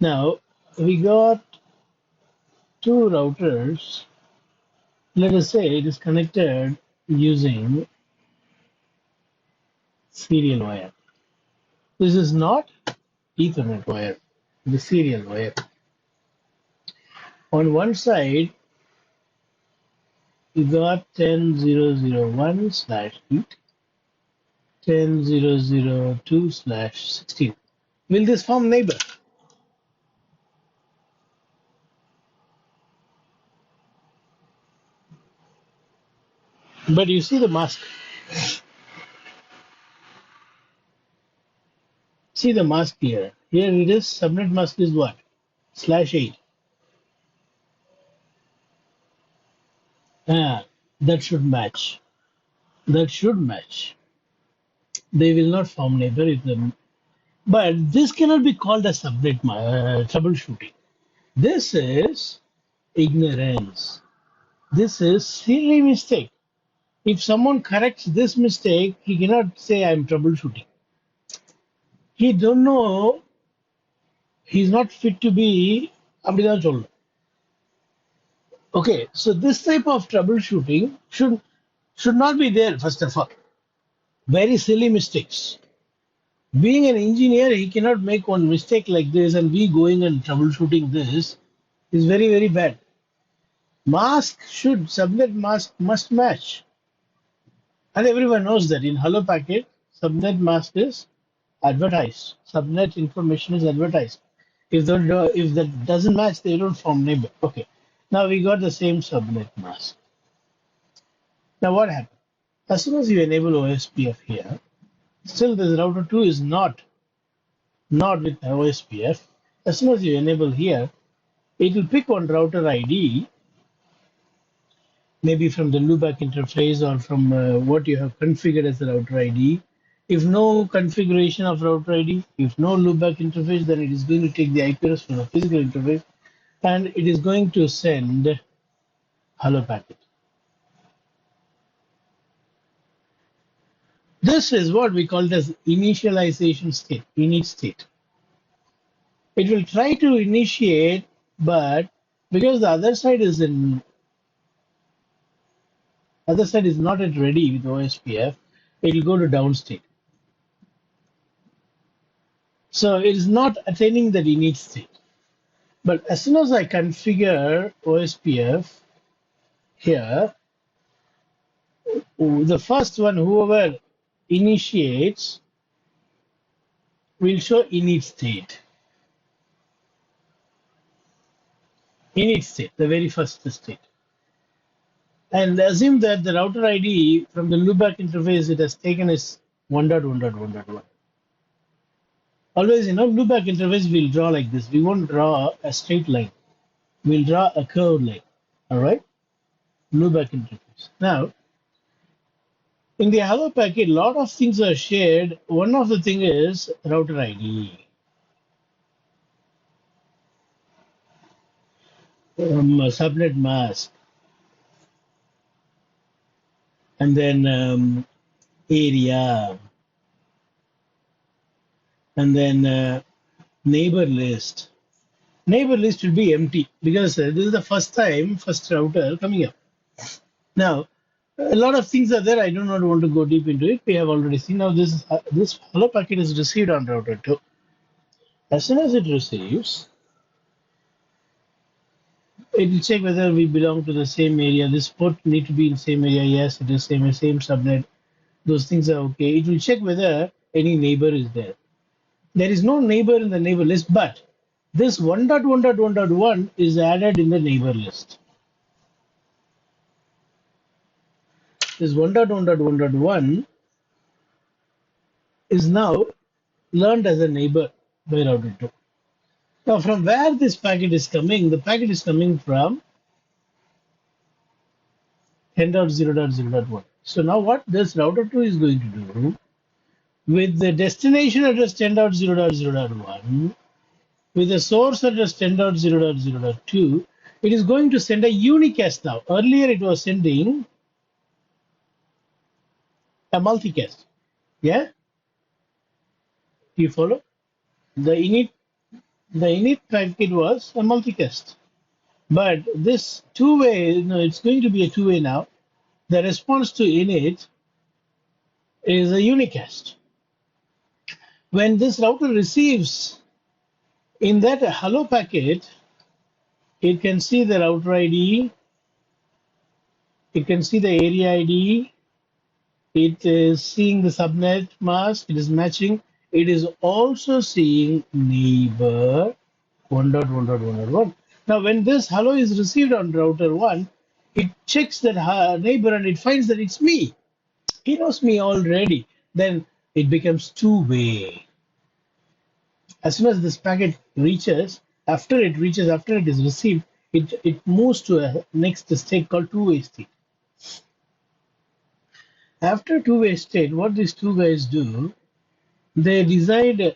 Now we got two routers. Let us say it is connected using serial wire. This is not Ethernet wire, the serial wire. On one side, you got 10.0.0.1/8, 10.0.0.2/16. Will this form neighbor? But you see the mask. See the mask here. Here it is. Subnet mask is what? /8. Ah, that should match. That should match. They will not form neighbor if the. But this cannot be called a subnet troubleshooting. This is ignorance. This is silly mistake. If someone corrects this mistake, he cannot say I'm troubleshooting. He don't know. He's not fit to be. அப்படிதான் சொல்லணும். Okay, so this type of troubleshooting should not be there. First of all, very silly mistakes. Being an engineer, he cannot make one mistake like this, and we going and troubleshooting this is very, very bad. Subnet mask must match. And everyone knows that in Hello Packet, subnet mask is advertised. Subnet information is advertised. If that doesn't match, they don't form neighbor. Okay. Now we got the same subnet mask. Now what happened? As soon as you enable OSPF here, still this router 2 is not with OSPF. As soon as you enable here, it will pick one router ID, maybe from the loopback interface or from what you have configured as the router ID. If no configuration of router ID, if no loopback interface, then it is going to take the IP address from the physical interface and it is going to send hello packet. This is what we call as initialization state, init state. It will try to initiate, but because the other side is not yet ready with OSPF, it will go to down state. So it is not attaining that init state. But as soon as I configure OSPF here, the first one, whoever initiates, will show init state. Init state, the very first state. And assume that the router ID from the loopback interface it has taken is 1.1.1.1. Always, loopback interface we'll draw like this. We won't draw a straight line. We'll draw a curved line. All right? Loopback interface. Now, in the hello packet, a lot of things are shared. One of the thing is router ID. Subnet mask. And then area. And then neighbor list. Neighbor list will be empty because this is the first router coming up. Now, a lot of things are there. I do not want to go deep into it. We have already seen. Now this hello packet is received on router 2. As soon as it receives, it will check whether we belong to the same area. This port need to be in same area. Yes, it is same subnet. Those things are okay. It will check whether any neighbor is there. There is no neighbor in the neighbor list, but this 1.1.1.1 is added in the neighbor list. This 1.1.1.1 is now learned as a neighbor by router 2. Now, from where this packet is coming, the packet is coming from 10.0.0.1. So now what this router 2 is going to do, with the destination address 10.0.0.1, with the source address 10.0.0.2, it is going to send a unicast now. Earlier it was sending a multicast. Yeah? Do you follow? The init The init packet was a multicast. But this two-way, no, it's going to be a two-way now. The response to init is a unicast. When this router receives in that hello packet, it can see the router ID, it can see the area ID, it is seeing the subnet mask, it is matching, it is also seeing neighbor 1.1.1.1. Now, when this hello is received on router 1, it checks that neighbor and it finds that it's me. He knows me already. Then it becomes two-way. As soon as this packet reaches, after it is received, it moves to a next state called two-way state. After two-way state, what these two guys do, they decide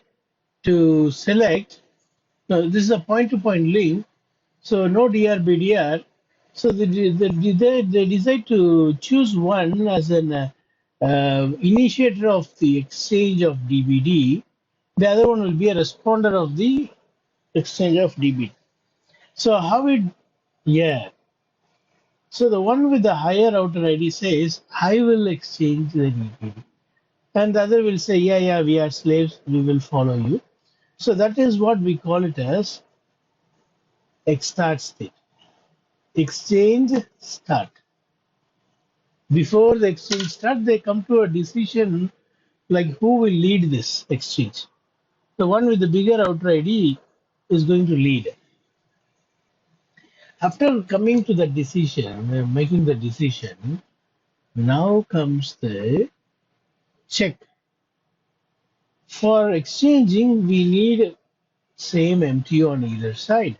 to select. Now, this is a point-to-point link, so no DRBDR. So they decide to choose one as an initiator of the exchange of DBD. The other one will be a responder of the exchange of DBD. So how it, yeah. So the one with the higher router ID says, I will exchange the DBD. And the other will say, yeah, yeah, we are slaves, we will follow you. So that is what we call it as start state. Exchange start. Before the exchange start, they come to a decision like who will lead this exchange. The one with the bigger router ID is going to lead. After coming to the decision, making the decision, now comes the check. For exchanging, we need same MTU on either side,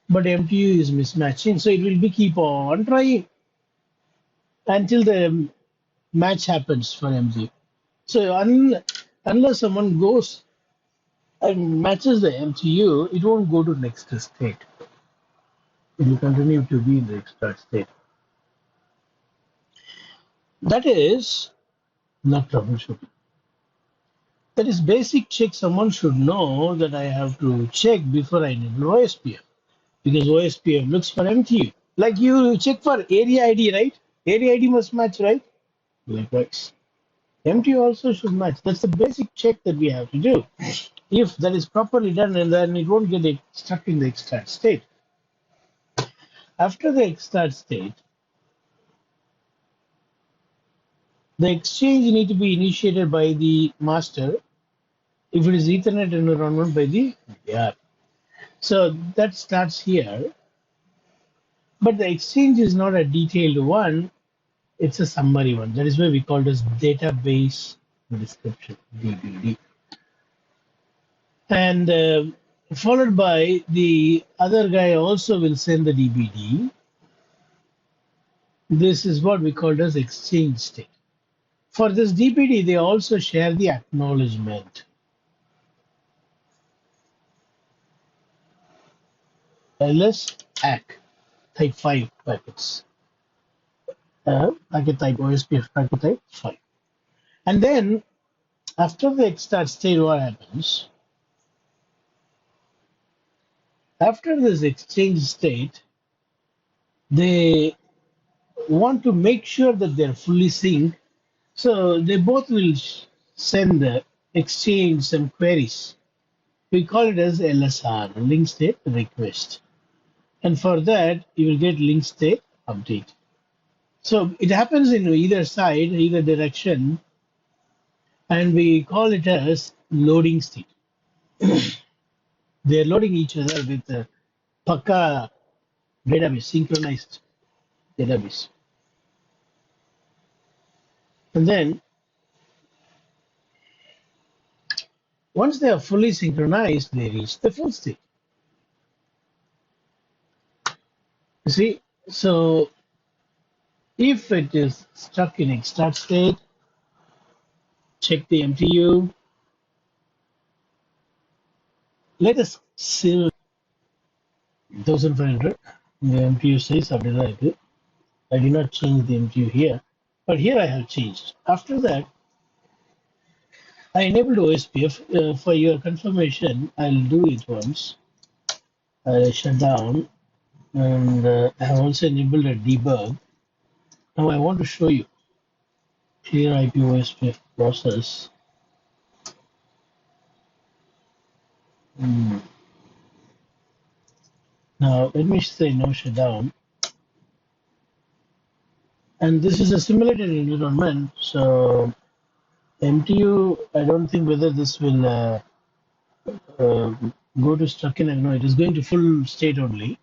but MTU is mismatching, so it will be keep on trying until the match happens for MTU. So unless someone goes and matches the MTU, it won't go to next state. It will continue to be in the start state. That is not troubleshooting. That is basic check someone should know that I have to check before I enable OSPF, because OSPF looks for MTU. Like you check for area ID, right? Area ID must match, right? Likewise. MTU also should match. That's the basic check that we have to do. If that is properly done, and then it won't get stuck in the extract state. After the extract state, the exchange need to be initiated by the master. If it is Ethernet environment, by the DR. So that starts here. But the exchange is not a detailed one. It's a summary one. That is why we call it as database description, DBD. And followed by the other guy also will send the DBD. This is what we call as exchange state. For this DBD, they also share the acknowledgement. LS ACK type 5 packets. Packet type OSPF packet type 5. And then after the start state, what happens? After this exchange state, they want to make sure that they're fully synced. So they both will send the exchange some queries. We call it as LSR, link state request. And for that, you will get link state update. So it happens in either side, either direction, and we call it as loading state. They're loading each other with a Paka database, synchronized database. And then once they are fully synchronized, they reach the full state. You see, so if it is stuck in extract state, check the MTU. Let us see 1500. The MTU says update. I did not change the MTU here, but here I have changed. After that, I enabled OSPF. For your confirmation, I'll do it once. I'll shut down, and I have also enabled a debug. Now I want to show you clear IP OSPF process. Hmm. Now let me say no shutdown. And this is a simulated environment, so MTU, I don't think whether this will uh, go to stuck in, no, it is going to full state only.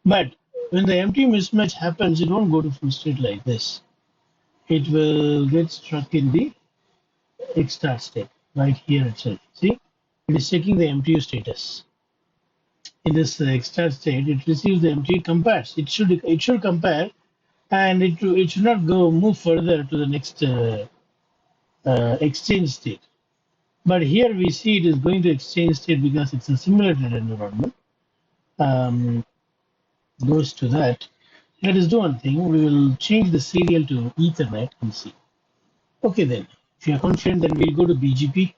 But when the MTU mismatch happens, it won't go to full state like this. It will get stuck in the extra state right here itself. See, it is checking the MTU status. In this extra state, it receives the MTU, compares. It should compare, and it should not go move further to the next exchange state. But here we see it is going to exchange state because it's a simulated environment. Um, Goes to that. Let us do one thing. We will change the serial to Ethernet and see. Okay then. If you are confident, then we'll go to BGP.